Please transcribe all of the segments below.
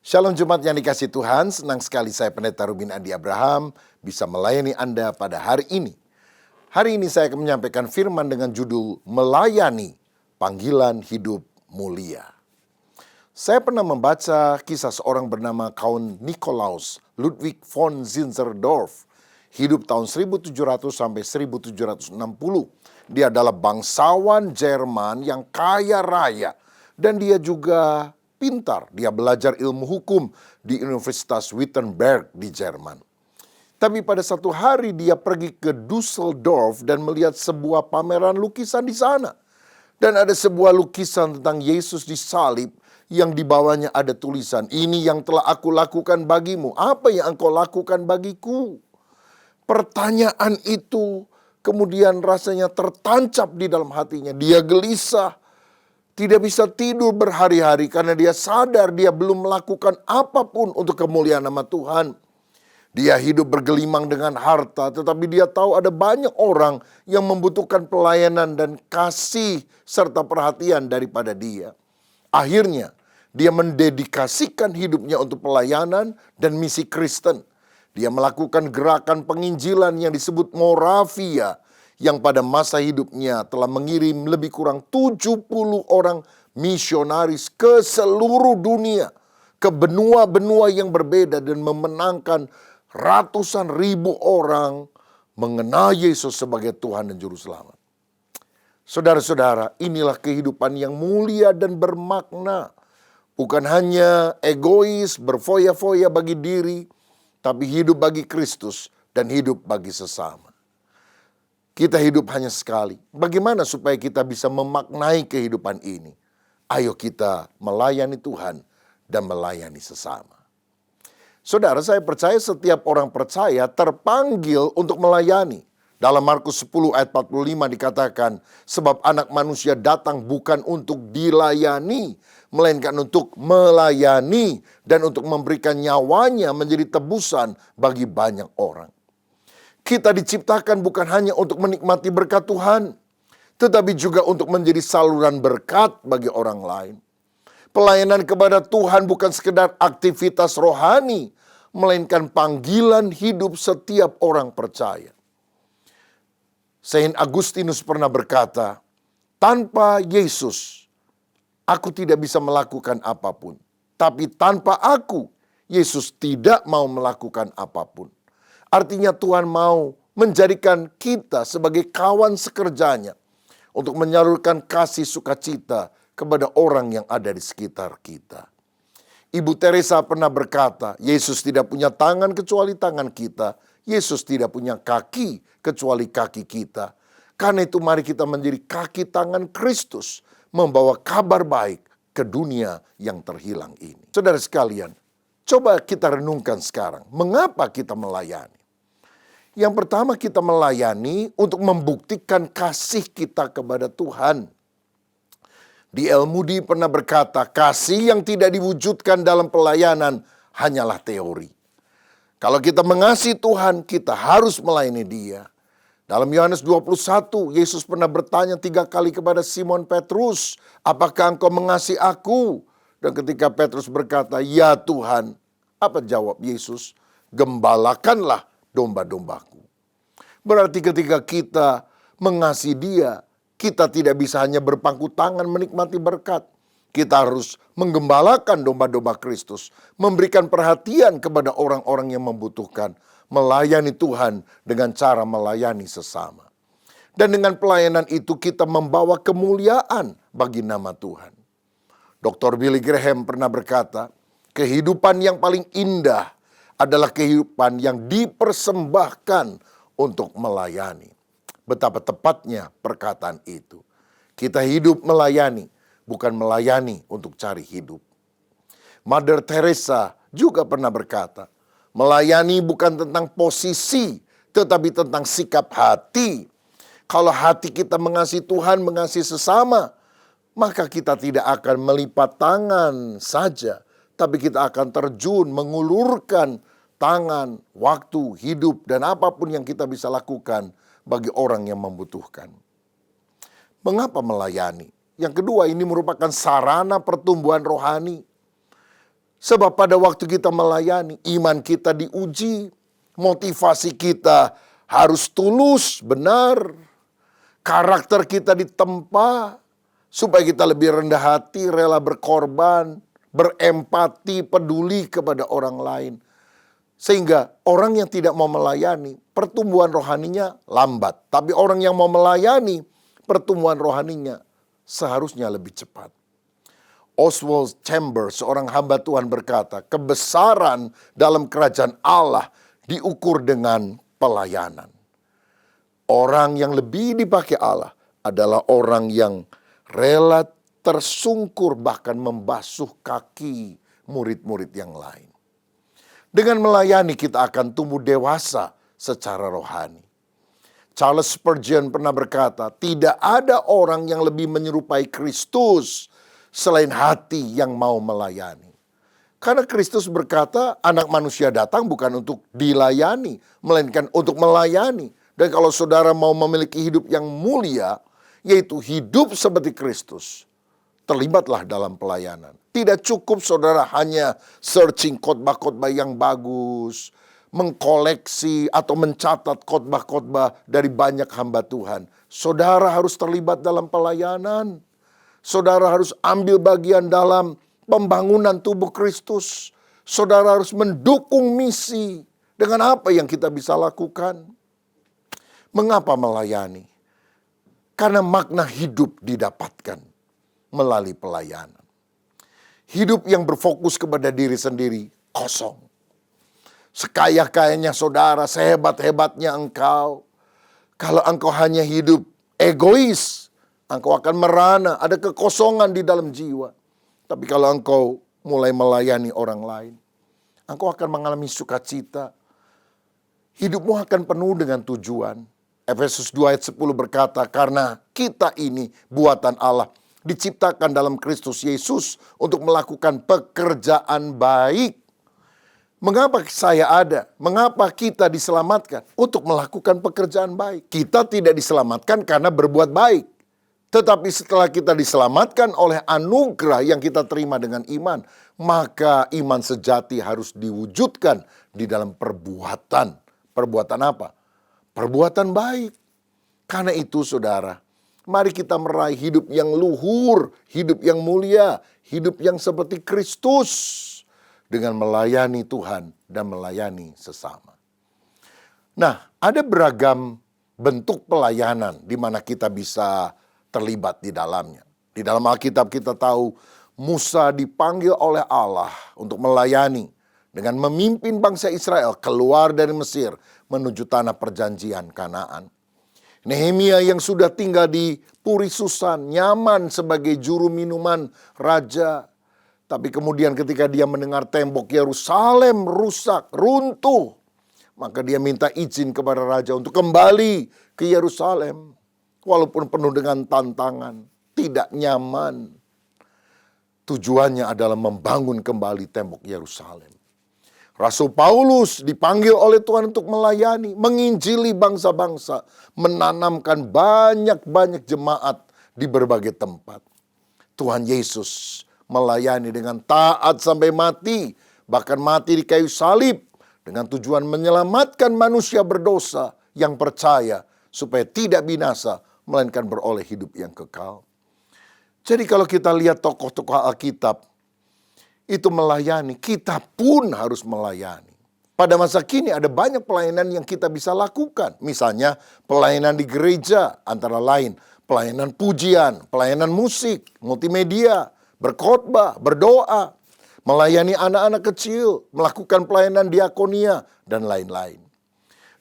Shalom Jumat yang dikasih Tuhan, senang sekali saya Pendeta Rubin Andi Abraham bisa melayani Anda pada hari ini. Hari ini saya akan menyampaikan firman dengan judul Melayani Panggilan Hidup Mulia. Saya pernah membaca kisah seorang bernama Count Nikolaus Ludwig von Zinzendorf, hidup tahun 1700 sampai 1760. Dia adalah bangsawan Jerman yang kaya raya dan dia juga pintar. Dia belajar ilmu hukum di Universitas Wittenberg di Jerman. Tapi pada satu hari dia pergi ke Düsseldorf dan melihat sebuah pameran lukisan di sana. Dan ada sebuah lukisan tentang Yesus disalib yang di bawahnya ada tulisan, "Ini yang telah aku lakukan bagimu. Apa yang engkau lakukan bagiku?" Pertanyaan itu kemudian rasanya tertancap di dalam hatinya. Dia gelisah. Tidak bisa tidur berhari-hari karena dia sadar dia belum melakukan apapun untuk kemuliaan nama Tuhan. Dia hidup bergelimang dengan harta, tetapi dia tahu ada banyak orang yang membutuhkan pelayanan dan kasih serta perhatian daripada dia. Akhirnya, dia mendedikasikan hidupnya untuk pelayanan dan misi Kristen. Dia melakukan gerakan penginjilan yang disebut Moravia, yang pada masa hidupnya telah mengirim lebih kurang 70 orang misionaris ke seluruh dunia, ke benua-benua yang berbeda dan memenangkan ratusan ribu orang mengenal Yesus sebagai Tuhan dan Juru Selamat. Saudara-saudara, inilah kehidupan yang mulia dan bermakna. Bukan hanya egois, berfoya-foya bagi diri, tapi hidup bagi Kristus dan hidup bagi sesama. Kita hidup hanya sekali. Bagaimana supaya kita bisa memaknai kehidupan ini? Ayo kita melayani Tuhan dan melayani sesama. Saudara, saya percaya setiap orang percaya terpanggil untuk melayani. Dalam Markus 10 ayat 45 dikatakan, sebab anak manusia datang bukan untuk dilayani, melainkan untuk melayani dan untuk memberikan nyawanya menjadi tebusan bagi banyak orang. Kita diciptakan bukan hanya untuk menikmati berkat Tuhan, tetapi juga untuk menjadi saluran berkat bagi orang lain. Pelayanan kepada Tuhan bukan sekedar aktivitas rohani, melainkan panggilan hidup setiap orang percaya. Saint Agustinus pernah berkata, tanpa Yesus, aku tidak bisa melakukan apapun. Tapi tanpa aku, Yesus tidak mau melakukan apapun. Artinya Tuhan mau menjadikan kita sebagai kawan sekerjanya untuk menyalurkan kasih sukacita kepada orang yang ada di sekitar kita. Ibu Teresa pernah berkata, Yesus tidak punya tangan kecuali tangan kita. Yesus tidak punya kaki kecuali kaki kita. Karena itu mari kita menjadi kaki tangan Kristus, membawa kabar baik ke dunia yang terhilang ini. Saudara sekalian, coba kita renungkan sekarang, mengapa kita melayani? Yang pertama, kita melayani untuk membuktikan kasih kita kepada Tuhan. D.L. Moody pernah berkata, kasih yang tidak diwujudkan dalam pelayanan hanyalah teori. Kalau kita mengasihi Tuhan, kita harus melayani Dia. Dalam Yohanes 21, Yesus pernah bertanya 3 kali kepada Simon Petrus, apakah engkau mengasihi aku? Dan ketika Petrus berkata, ya Tuhan, apa jawab Yesus? Gembalakanlah domba-dombaku. Berarti ketika kita mengasihi Dia, kita tidak bisa hanya berpangku tangan menikmati berkat. Kita harus menggembalakan domba-domba Kristus, memberikan perhatian kepada orang-orang yang membutuhkan, melayani Tuhan dengan cara melayani sesama. Dan dengan pelayanan itu kita membawa kemuliaan bagi nama Tuhan. Dr. Billy Graham pernah berkata, kehidupan yang paling indah adalah kehidupan yang dipersembahkan untuk melayani. Betapa tepatnya perkataan itu. Kita hidup melayani, bukan melayani untuk cari hidup. Mother Teresa juga pernah berkata, melayani bukan tentang posisi, tetapi tentang sikap hati. Kalau hati kita mengasihi Tuhan, mengasihi sesama, maka kita tidak akan melipat tangan saja, tapi kita akan terjun, mengulurkan tangan, waktu, hidup, dan apapun yang kita bisa lakukan bagi orang yang membutuhkan. Mengapa melayani? Yang kedua, ini merupakan sarana pertumbuhan rohani. Sebab pada waktu kita melayani, iman kita diuji, motivasi kita harus tulus, benar. Karakter kita ditempa, supaya kita lebih rendah hati, rela berkorban, berempati, peduli kepada orang lain. Sehingga orang yang tidak mau melayani, pertumbuhan rohaninya lambat. Tapi orang yang mau melayani, pertumbuhan rohaninya seharusnya lebih cepat. Oswald Chambers, seorang hamba Tuhan berkata, kebesaran dalam kerajaan Allah diukur dengan pelayanan. Orang yang lebih dipakai Allah adalah orang yang rela tersungkur bahkan membasuh kaki murid-murid yang lain. Dengan melayani kita akan tumbuh dewasa secara rohani. Charles Spurgeon pernah berkata, tidak ada orang yang lebih menyerupai Kristus selain hati yang mau melayani. Karena Kristus berkata, anak manusia datang bukan untuk dilayani, melainkan untuk melayani. Dan kalau saudara mau memiliki hidup yang mulia, yaitu hidup seperti Kristus, terlibatlah dalam pelayanan. Tidak cukup saudara hanya searching khotbah-khotbah yang bagus, mengkoleksi atau mencatat khotbah-khotbah dari banyak hamba Tuhan. Saudara harus terlibat dalam pelayanan. Saudara harus ambil bagian dalam pembangunan tubuh Kristus. Saudara harus mendukung misi dengan apa yang kita bisa lakukan. Mengapa melayani? Karena makna hidup didapatkan melalui pelayanan. Hidup yang berfokus kepada diri sendiri kosong. Sekaya-kayanya saudara, sehebat-hebatnya engkau, kalau engkau hanya hidup egois, engkau akan merana, ada kekosongan di dalam jiwa. Tapi kalau engkau mulai melayani orang lain, engkau akan mengalami sukacita. Hidupmu akan penuh dengan tujuan. Efesus 2 ayat 10 berkata, karena kita ini buatan Allah, diciptakan dalam Kristus Yesus untuk melakukan pekerjaan baik. Mengapa saya ada? Mengapa kita diselamatkan? Untuk melakukan pekerjaan baik. Kita tidak diselamatkan karena berbuat baik. Tetapi setelah kita diselamatkan oleh anugerah yang kita terima dengan iman, maka iman sejati harus diwujudkan di dalam perbuatan. Perbuatan apa? Perbuatan baik. Karena itu saudara, mari kita meraih hidup yang luhur, hidup yang mulia, hidup yang seperti Kristus dengan melayani Tuhan dan melayani sesama. Nah, ada beragam bentuk pelayanan di mana kita bisa terlibat di dalamnya. Di dalam Alkitab kita tahu Musa dipanggil oleh Allah untuk melayani dengan memimpin bangsa Israel keluar dari Mesir menuju tanah perjanjian Kanaan. Nehemia yang sudah tinggal di Puri Susan, nyaman sebagai juru minuman raja. Tapi kemudian ketika dia mendengar tembok Yerusalem rusak, runtuh, maka dia minta izin kepada raja untuk kembali ke Yerusalem. Walaupun penuh dengan tantangan, tidak nyaman. Tujuannya adalah membangun kembali tembok Yerusalem. Rasul Paulus dipanggil oleh Tuhan untuk melayani, menginjili bangsa-bangsa, menanamkan banyak-banyak jemaat di berbagai tempat. Tuhan Yesus melayani dengan taat sampai mati, bahkan mati di kayu salib, dengan tujuan menyelamatkan manusia berdosa yang percaya supaya tidak binasa, melainkan beroleh hidup yang kekal. Jadi kalau kita lihat tokoh-tokoh Alkitab, itu melayani, kita pun harus melayani. Pada masa kini ada banyak pelayanan yang kita bisa lakukan. Misalnya pelayanan di gereja, antara lain pelayanan pujian, pelayanan musik, multimedia, berkhotbah, berdoa, melayani anak-anak kecil, melakukan pelayanan diakonia, dan lain-lain.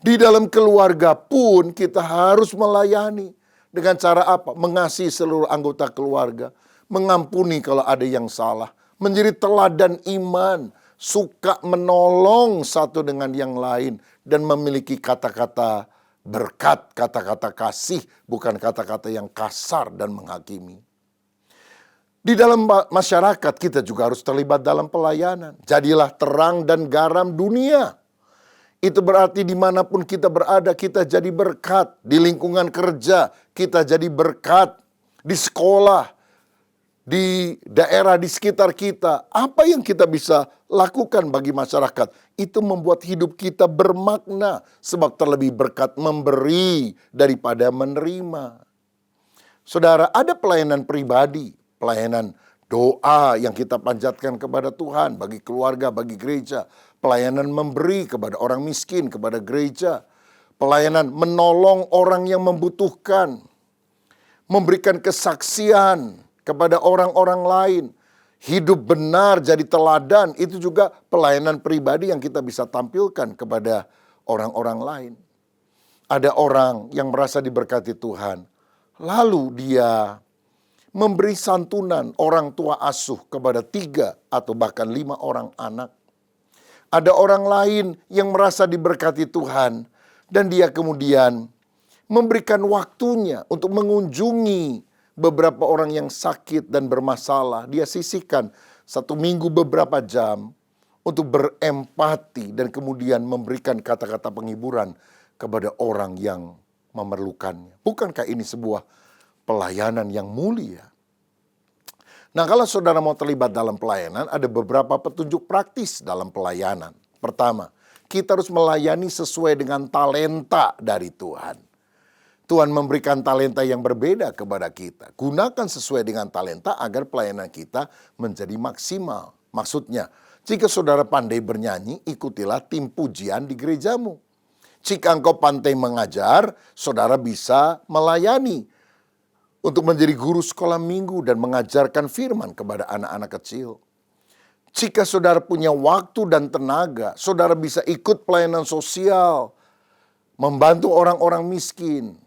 Di dalam keluarga pun kita harus melayani. Dengan cara apa? Mengasihi seluruh anggota keluarga, mengampuni kalau ada yang salah, menjadi teladan iman, suka menolong satu dengan yang lain, dan memiliki kata-kata berkat, kata-kata kasih, bukan kata-kata yang kasar dan menghakimi. Di dalam masyarakat kita juga harus terlibat dalam pelayanan. Jadilah terang dan garam dunia. Itu berarti dimanapun kita berada, kita jadi berkat. Di lingkungan kerja, kita jadi berkat. Di sekolah, di daerah di sekitar kita, apa yang kita bisa lakukan bagi masyarakat, itu membuat hidup kita bermakna, sebab terlebih berkat memberi daripada menerima. Saudara, ada pelayanan pribadi, pelayanan doa yang kita panjatkan kepada Tuhan, bagi keluarga, bagi gereja, pelayanan memberi kepada orang miskin, kepada gereja, pelayanan menolong orang yang membutuhkan, memberikan kesaksian kepada orang-orang lain, hidup benar jadi teladan, itu juga pelayanan pribadi yang kita bisa tampilkan kepada orang-orang lain. Ada orang yang merasa diberkati Tuhan, lalu dia memberi santunan orang tua asuh kepada 3 atau bahkan 5 orang anak. Ada orang lain yang merasa diberkati Tuhan, dan dia kemudian memberikan waktunya untuk mengunjungi beberapa orang yang sakit dan bermasalah. Dia sisihkan 1 minggu beberapa jam untuk berempati dan kemudian memberikan kata-kata penghiburan kepada orang yang memerlukannya. Bukankah ini sebuah pelayanan yang mulia? Nah, kalau saudara mau terlibat dalam pelayanan, ada beberapa petunjuk praktis dalam pelayanan. Pertama, kita harus melayani sesuai dengan talenta dari Tuhan. Tuhan memberikan talenta yang berbeda kepada kita. Gunakan sesuai dengan talenta agar pelayanan kita menjadi maksimal. Maksudnya, jika saudara pandai bernyanyi, ikutilah tim pujian di gerejamu. Jika engkau pandai mengajar, saudara bisa melayani untuk menjadi guru sekolah minggu dan mengajarkan firman kepada anak-anak kecil. Jika saudara punya waktu dan tenaga, saudara bisa ikut pelayanan sosial, membantu orang-orang miskin,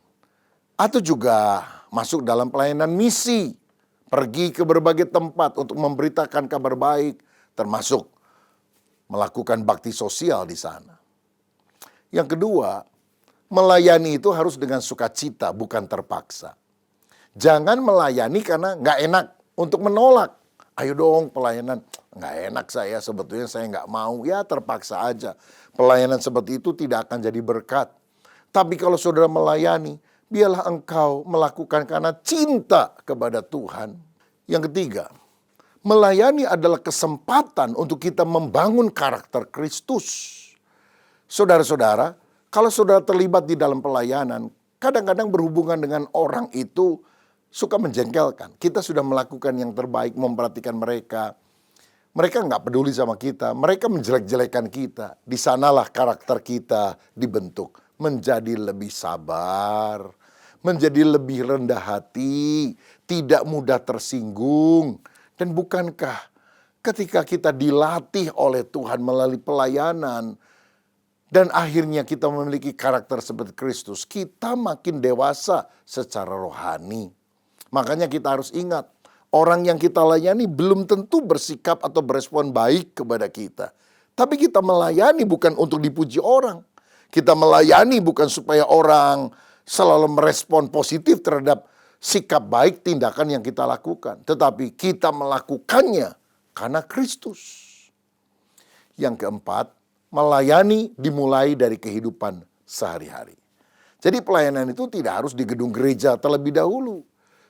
atau juga masuk dalam pelayanan misi, pergi ke berbagai tempat untuk memberitakan kabar baik, termasuk melakukan bakti sosial di sana. Yang kedua, melayani itu harus dengan sukacita, bukan terpaksa. Jangan melayani karena nggak enak untuk menolak. Ayo dong pelayanan, nggak enak sebetulnya saya nggak mau. Ya terpaksa aja. Pelayanan seperti itu tidak akan jadi berkat. Tapi kalau saudara melayani, biarlah engkau melakukan karena cinta kepada Tuhan. Yang ketiga, melayani adalah kesempatan untuk kita membangun karakter Kristus. Saudara-saudara, kalau saudara terlibat di dalam pelayanan, kadang-kadang berhubungan dengan orang itu suka menjengkelkan. Kita sudah melakukan yang terbaik, memperhatikan mereka. Mereka nggak peduli sama kita, mereka menjelek-jelekan kita. Di sanalah karakter kita dibentuk. Menjadi lebih sabar, menjadi lebih rendah hati, tidak mudah tersinggung. Dan bukankah ketika kita dilatih oleh Tuhan melalui pelayanan, dan akhirnya kita memiliki karakter seperti Kristus, kita makin dewasa secara rohani. Makanya kita harus ingat, orang yang kita layani belum tentu bersikap atau berespon baik kepada kita. Tapi kita melayani bukan untuk dipuji orang. Kita melayani bukan supaya orang selalu merespon positif terhadap sikap baik tindakan yang kita lakukan. Tetapi kita melakukannya karena Kristus. Yang keempat, melayani dimulai dari kehidupan sehari-hari. Jadi pelayanan itu tidak harus di gedung gereja terlebih dahulu.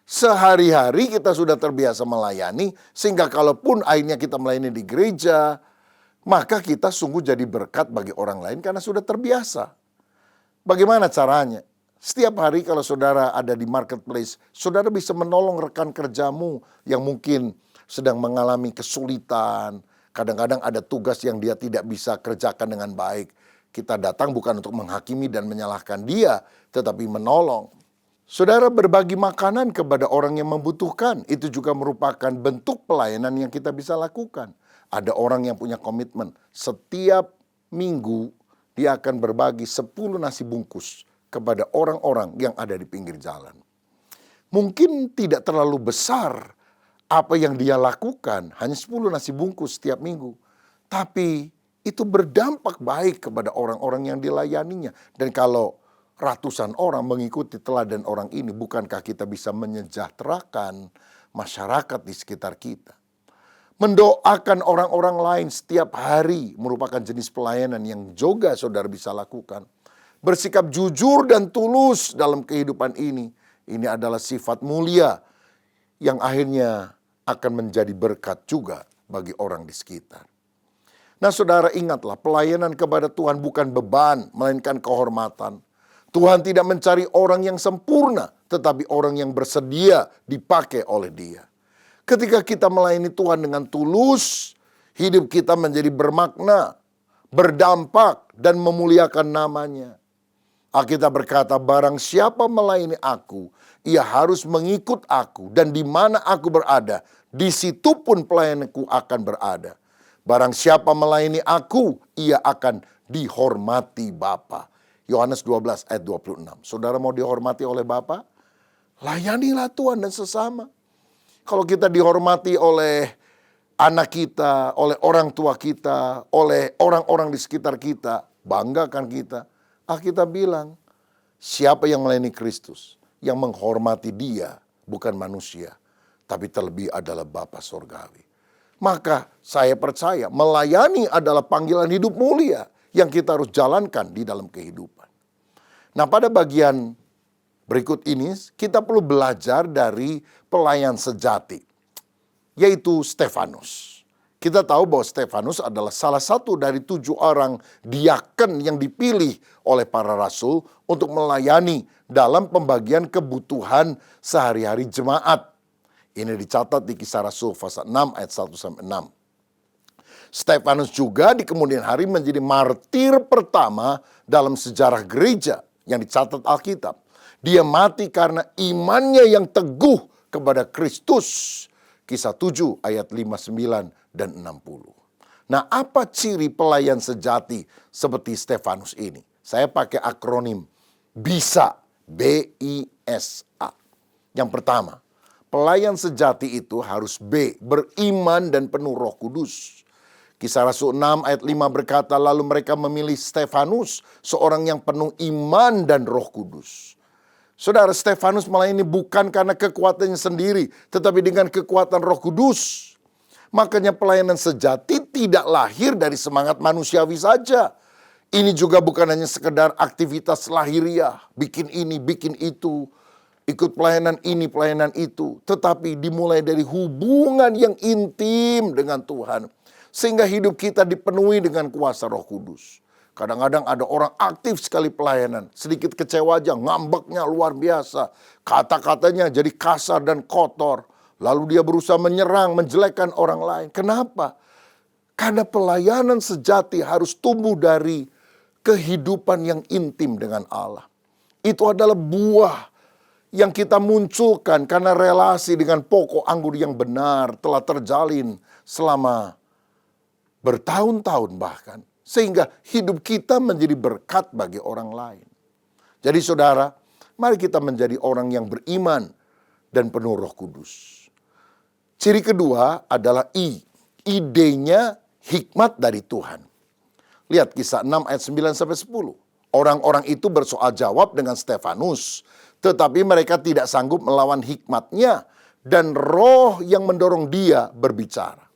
Sehari-hari kita sudah terbiasa melayani, sehingga kalaupun akhirnya kita melayani di gereja, maka kita sungguh jadi berkat bagi orang lain karena sudah terbiasa. Bagaimana caranya? Setiap hari kalau saudara ada di marketplace, saudara bisa menolong rekan kerjamu yang mungkin sedang mengalami kesulitan. Kadang-kadang ada tugas yang dia tidak bisa kerjakan dengan baik. Kita datang bukan untuk menghakimi dan menyalahkan dia, tetapi menolong. Saudara berbagi makanan kepada orang yang membutuhkan, itu juga merupakan bentuk pelayanan yang kita bisa lakukan. Ada orang yang punya komitmen, setiap minggu dia akan berbagi 10 nasi bungkus kepada orang-orang yang ada di pinggir jalan. Mungkin tidak terlalu besar apa yang dia lakukan, hanya 10 nasi bungkus setiap minggu. Tapi itu berdampak baik kepada orang-orang yang dilayaninya. Dan kalau ratusan orang mengikuti teladan orang ini, bukankah kita bisa menyejahterakan masyarakat di sekitar kita? Mendoakan orang-orang lain setiap hari merupakan jenis pelayanan yang juga saudara bisa lakukan. Bersikap jujur dan tulus dalam kehidupan ini adalah sifat mulia yang akhirnya akan menjadi berkat juga bagi orang di sekitar. Nah, saudara, ingatlah, pelayanan kepada Tuhan bukan beban, melainkan kehormatan. Tuhan tidak mencari orang yang sempurna, tetapi orang yang bersedia dipakai oleh Dia. Ketika kita melayani Tuhan dengan tulus, hidup kita menjadi bermakna, berdampak, dan memuliakan nama-Nya. Alkitab berkata, barang siapa melayani aku, ia harus mengikut aku, dan di mana aku berada, di situ pun pelayananku akan berada. Barang siapa melayani aku, ia akan dihormati Bapa. Yohanes 12 ayat 26. Saudara mau dihormati oleh Bapa? Layanilah Tuhan dan sesama. Kalau kita dihormati oleh anak kita, oleh orang tua kita, oleh orang-orang di sekitar kita, banggakan kita. Alkitab bilang, siapa yang melayani Kristus, yang menghormati Dia, bukan manusia, tapi terlebih adalah Bapa Sorgawi. Maka saya percaya melayani adalah panggilan hidup mulia yang kita harus jalankan di dalam kehidupan. Nah, pada bagian berikut ini kita perlu belajar dari pelayan sejati, yaitu Stefanus. Kita tahu bahwa Stefanus adalah salah satu dari 7 orang diaken yang dipilih oleh para rasul untuk melayani dalam pembagian kebutuhan sehari-hari jemaat. Ini dicatat di Kisah Rasul pasal 6 ayat 1-6. Stefanus juga di kemudian hari menjadi martir pertama dalam sejarah gereja yang dicatat Alkitab. Dia mati karena imannya yang teguh kepada Kristus. Kisah 7 ayat 59 dan 60. Nah, apa ciri pelayan sejati seperti Stefanus ini? Saya pakai akronim BISA, B-I-S-A. Yang pertama, pelayan sejati itu harus B, beriman dan penuh Roh Kudus. Kisah Rasul 6 ayat 5 berkata, lalu mereka memilih Stefanus, seorang yang penuh iman dan Roh Kudus. Saudara, Stefanus melayani bukan karena kekuatannya sendiri, tetapi dengan kekuatan Roh Kudus. Makanya pelayanan sejati tidak lahir dari semangat manusiawi saja. Ini juga bukan hanya sekedar aktivitas lahiriah, bikin ini, bikin itu, ikut pelayanan ini, pelayanan itu. Tetapi dimulai dari hubungan yang intim dengan Tuhan. Sehingga hidup kita dipenuhi dengan kuasa Roh Kudus. Kadang-kadang ada orang aktif sekali pelayanan. Sedikit kecewa aja, ngambeknya luar biasa. Kata-katanya jadi kasar dan kotor. Lalu dia berusaha menyerang, menjelekkan orang lain. Kenapa? Karena pelayanan sejati harus tumbuh dari kehidupan yang intim dengan Allah. Itu adalah buah yang kita munculkan karena relasi dengan pokok anggur yang benar telah terjalin selama bertahun-tahun bahkan. Sehingga hidup kita menjadi berkat bagi orang lain. Jadi saudara, mari kita menjadi orang yang beriman dan penuh Roh Kudus. Ciri kedua adalah I. Idenya hikmat dari Tuhan. Lihat Kisah 6 ayat 9-10. Orang-orang itu bersoal jawab dengan Stefanus. Tetapi mereka tidak sanggup melawan hikmatnya. Dan roh yang mendorong dia berbicara.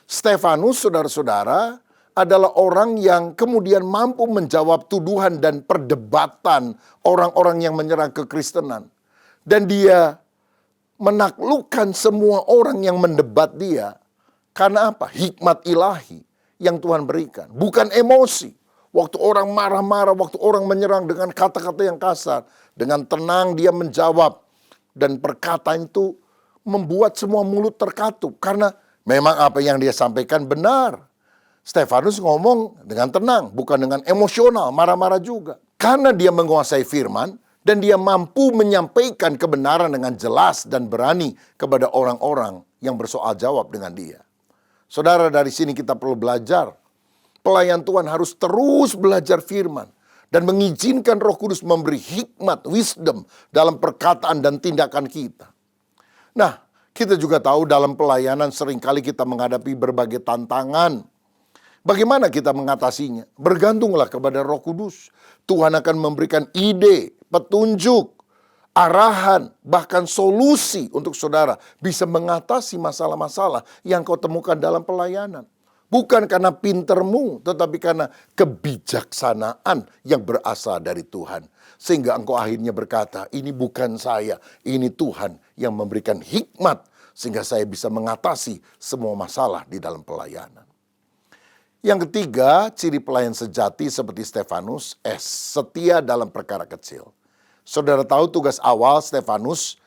Stefanus, saudara-saudara, adalah orang yang kemudian mampu menjawab tuduhan dan perdebatan orang-orang yang menyerang kekristenan. Dan dia menaklukkan semua orang yang mendebat dia. Karena apa? Hikmat ilahi yang Tuhan berikan. Bukan emosi. Waktu orang marah-marah, waktu orang menyerang dengan kata-kata yang kasar. Dengan tenang dia menjawab. Dan perkataan itu membuat semua mulut terkatup. Karena memang apa yang dia sampaikan benar. Stefanus ngomong dengan tenang, bukan dengan emosional, marah-marah juga. Karena dia menguasai firman, dan dia mampu menyampaikan kebenaran dengan jelas dan berani kepada orang-orang yang bersoal jawab dengan dia. Saudara, dari sini kita perlu belajar. Pelayan Tuhan harus terus belajar firman. Dan mengizinkan Roh Kudus memberi hikmat, wisdom dalam perkataan dan tindakan kita. Nah, kita juga tahu dalam pelayanan seringkali kita menghadapi berbagai tantangan. Bagaimana kita mengatasinya? Bergantunglah kepada Roh Kudus. Tuhan akan memberikan ide, petunjuk, arahan, bahkan solusi untuk saudara bisa mengatasi masalah-masalah yang kau temukan dalam pelayanan. Bukan karena pintermu, tetapi karena kebijaksanaan yang berasal dari Tuhan. Sehingga engkau akhirnya berkata, ini bukan saya, ini Tuhan yang memberikan hikmat sehingga saya bisa mengatasi semua masalah di dalam pelayanan. Yang ketiga, ciri pelayan sejati seperti Stefanus, setia dalam perkara kecil. Saudara tahu tugas awal Stefanus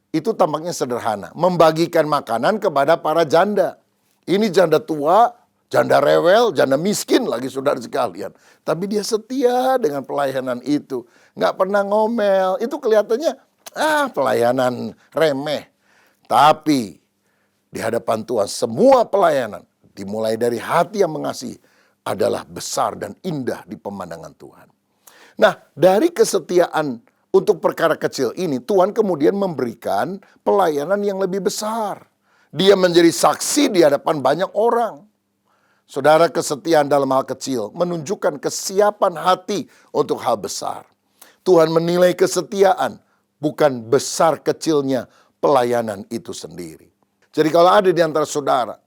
itu tampaknya sederhana, membagikan makanan kepada para janda. Ini janda tua, janda rewel, janda miskin lagi saudara sekalian. Tapi dia setia dengan pelayanan itu. Nggak pernah ngomel. Itu kelihatannya, pelayanan remeh. Tapi di hadapan Tuhan semua pelayanan dimulai dari hati yang mengasihi adalah besar dan indah di pemandangan Tuhan. Nah, dari kesetiaan untuk perkara kecil ini, Tuhan kemudian memberikan pelayanan yang lebih besar. Dia menjadi saksi di hadapan banyak orang. Saudara, kesetiaan dalam hal kecil menunjukkan kesiapan hati untuk hal besar. Tuhan menilai kesetiaan, bukan besar kecilnya pelayanan itu sendiri. Jadi kalau ada di antara saudara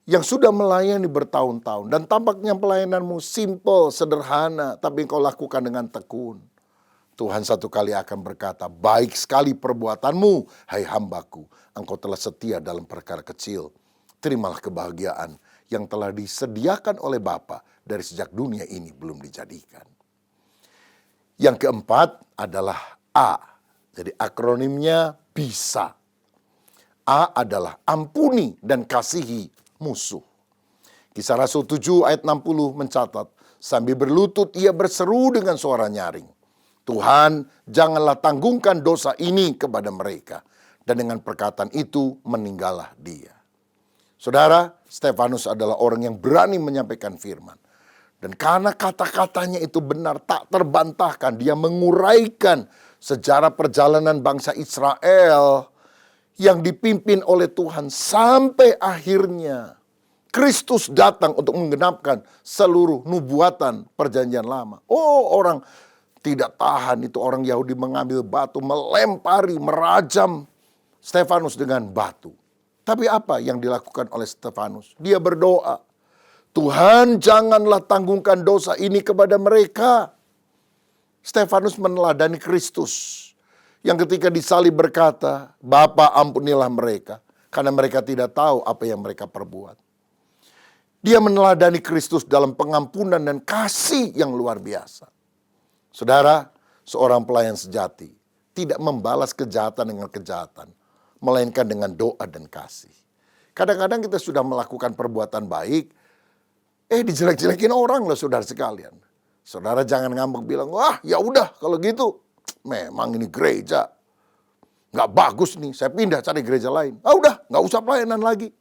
yang sudah melayani bertahun-tahun dan tampaknya pelayananmu simple, sederhana, tapi engkau lakukan dengan tekun, Tuhan satu kali akan berkata, baik sekali perbuatanmu, hai hambaku, engkau telah setia dalam perkara kecil. Terimalah kebahagiaan yang telah disediakan oleh Bapa dari sejak dunia ini belum dijadikan. Yang keempat adalah A. Jadi akronimnya bisa. A adalah ampuni dan kasihi musuh. Kisah Rasul 7 ayat 60 mencatat, sambil berlutut ia berseru dengan suara nyaring, Tuhan, janganlah tanggungkan dosa ini kepada mereka. Dan dengan perkataan itu meninggallah dia. Saudara, Stefanus adalah orang yang berani menyampaikan firman. Dan karena kata-katanya itu benar, tak terbantahkan, dia menguraikan sejarah perjalanan bangsa Israel yang dipimpin oleh Tuhan sampai akhirnya Kristus datang untuk menggenapkan seluruh nubuatan perjanjian lama. Oh, orang tidak tahan itu, orang Yahudi mengambil batu, melempari, merajam Stefanus dengan batu. Tapi apa yang dilakukan oleh Stefanus? Dia berdoa, Tuhan janganlah tanggungkan dosa ini kepada mereka. Stefanus meneladani Kristus yang ketika disalib berkata, Bapa ampunilah mereka karena mereka tidak tahu apa yang mereka perbuat. Dia meneladani Kristus dalam pengampunan dan kasih yang luar biasa. Saudara, seorang pelayan sejati tidak membalas kejahatan dengan kejahatan, melainkan dengan doa dan kasih. Kadang-kadang kita sudah melakukan perbuatan baik, dijelek-jelekin orang loh saudara sekalian. Saudara jangan ngambek bilang, wah ya udah kalau gitu, memang ini gereja nggak bagus nih, saya pindah cari gereja lain. Udah nggak usah pelayanan lagi.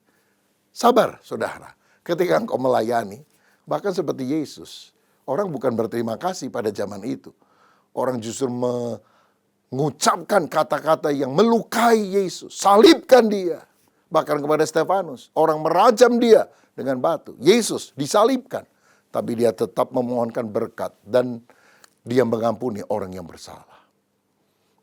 Sabar saudara, ketika engkau melayani, bahkan seperti Yesus, orang bukan berterima kasih pada zaman itu. Orang justru mengucapkan kata-kata yang melukai Yesus, salibkan dia. Bahkan kepada Stefanus, orang merajam dia dengan batu. Yesus disalibkan. Tapi dia tetap memohonkan berkat dan dia mengampuni orang yang bersalah.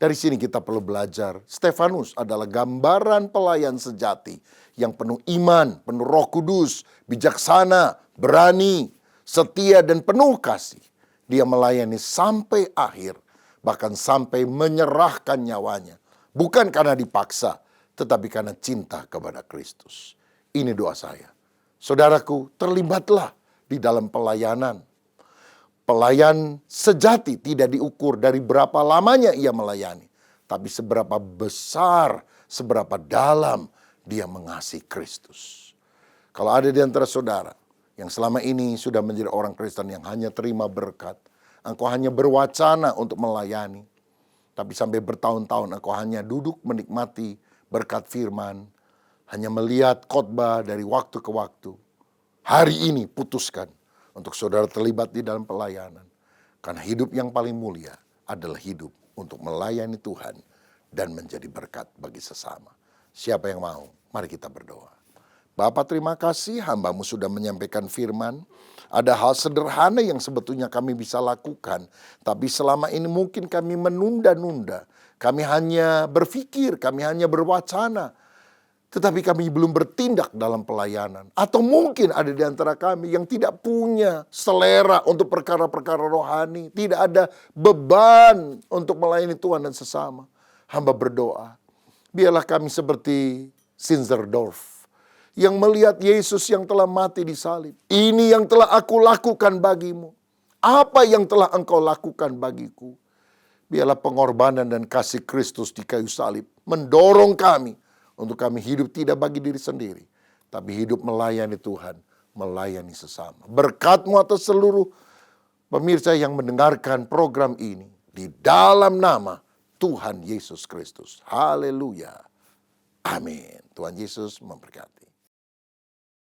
Dari sini kita perlu belajar, Stefanus adalah gambaran pelayan sejati yang penuh iman, penuh Roh Kudus, bijaksana, berani, setia dan penuh kasih. Dia melayani sampai akhir, bahkan sampai menyerahkan nyawanya. Bukan karena dipaksa, tetapi karena cinta kepada Kristus. Ini doa saya. Saudaraku, terlibatlah di dalam pelayanan. Pelayan sejati tidak diukur dari berapa lamanya ia melayani, tapi seberapa besar, seberapa dalam dia mengasihi Kristus. Kalau ada di antara saudara yang selama ini sudah menjadi orang Kristen yang hanya terima berkat, engkau hanya berwacana untuk melayani, tapi sampai bertahun-tahun engkau hanya duduk menikmati berkat firman, hanya melihat khotbah dari waktu ke waktu. Hari ini putuskan untuk saudara terlibat di dalam pelayanan. Karena hidup yang paling mulia adalah hidup untuk melayani Tuhan dan menjadi berkat bagi sesama. Siapa yang mau? Mari kita berdoa. Bapa, terima kasih hamba-Mu sudah menyampaikan firman. Ada hal sederhana yang sebetulnya kami bisa lakukan. Tapi selama ini mungkin kami menunda-nunda. Kami hanya berpikir, kami hanya berwacana. Tetapi kami belum bertindak dalam pelayanan. Atau mungkin ada di antara kami yang tidak punya selera untuk perkara-perkara rohani. Tidak ada beban untuk melayani Tuhan dan sesama. Hamba berdoa, biarlah kami seperti Zinzendorf, yang melihat Yesus yang telah mati di salib. Ini yang telah aku lakukan bagimu. Apa yang telah engkau lakukan bagiku? Biarlah pengorbanan dan kasih Kristus di kayu salib mendorong kami untuk kami hidup tidak bagi diri sendiri, tapi hidup melayani Tuhan, melayani sesama. Berkat-Mu atas seluruh pemirsa yang mendengarkan program ini, di dalam nama Tuhan Yesus Kristus. Haleluya. Amin. Tuhan Yesus memberkati.